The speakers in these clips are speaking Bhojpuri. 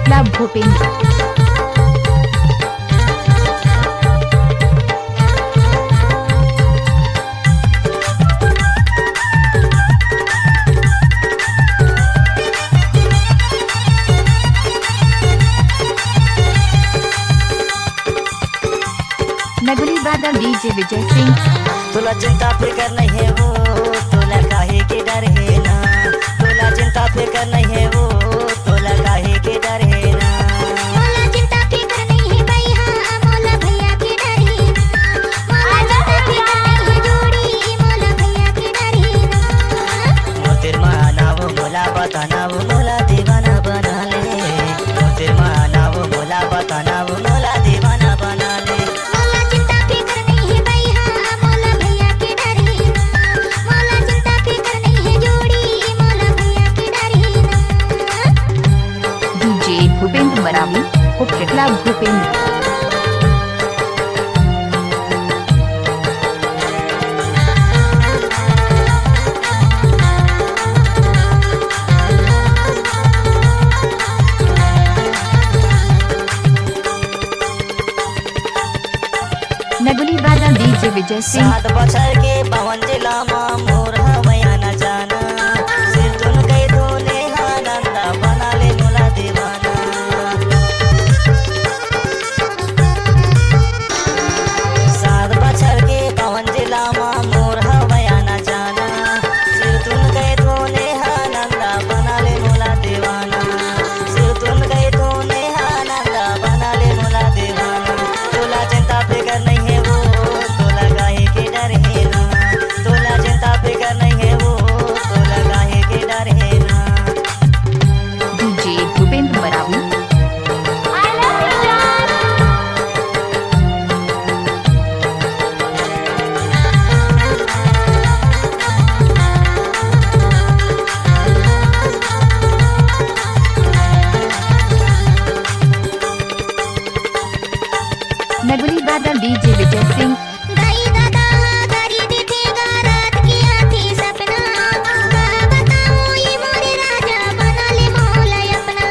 उपटकला भूपेंद्र। नगली बादल डीजे विजय सिंह। तुला चिंता फिकर नहीं है वो, तुला काहे के डर है ना। तुला चिंता फिकर नहीं है वो, तुला काहे के डर है ना। मोला चिंता फिकर नहीं है भैया, मोला भैया के डर है ना। मोला चिंता फिकर नहीं है जोड़ी, मोला भैया के डर है ना। मोतिर माना वो मोला बताना वो मोला दीवाना बना ले। मोतिर माना वो मोला बताना वो मोला दीवाना बना ले। भूपेंद्र मरावी उपटकला भूपेंद्र। नगली बादल डीजे विजय सिंह। 7 बछर के पवन जिला मां मोर हवैया न जाना। सिर तुन कई धोने आनंदा बना ले मोला दीवाना। 7 बछर के पवन जिला मां मोर हवैया न जाना। सिर तुन कई धोने आनंदा बना ले मोला दीवाना। सिर तुन कई धोने आनंदा बना ले मोला दीवाना। तुला चिंता फिकर नहीं है वो, तुला काहे के डर है ना। तुला चिंता फिकर नहीं है वो, तुला काहे के डर है ना। डीजे भूपेंद्र मरावी। नगली बादल डीजे विजय सिंह। दाई दादा गाड़ी देखेगा रात की आती सपना। बताओ ये मोरे राजा बना ले मोला अपना।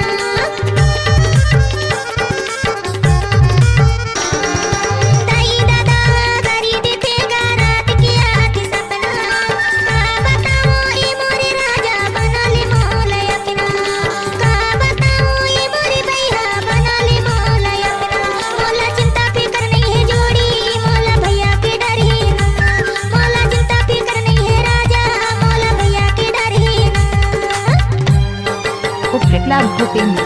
दाई दादा गाड़ी देखेगा रात की आती सपना। बताओ ये मोरे राजा बना ले मोला अपना। बताओ ये मोरे भैया बना ले मोला अपना। मोला चिंता फिकर नहीं है जोड़ी, मोला भैया के डर है ना। मोला चिंता फिकर नहीं है राजा, मोला भैया के डर है ना। उपटकला भूपेंद्र।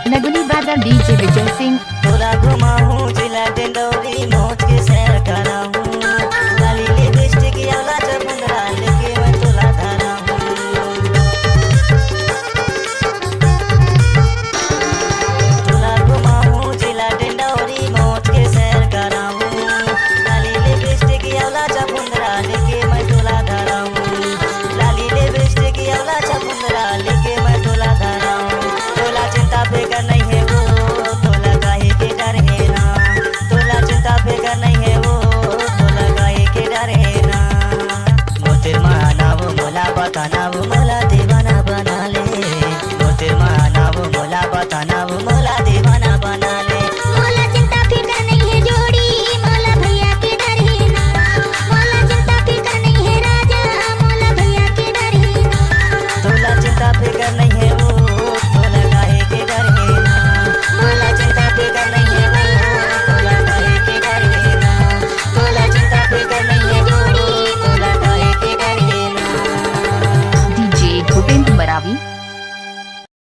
नगली बादल डीजे विजय सिंह। तुला घुमाऊं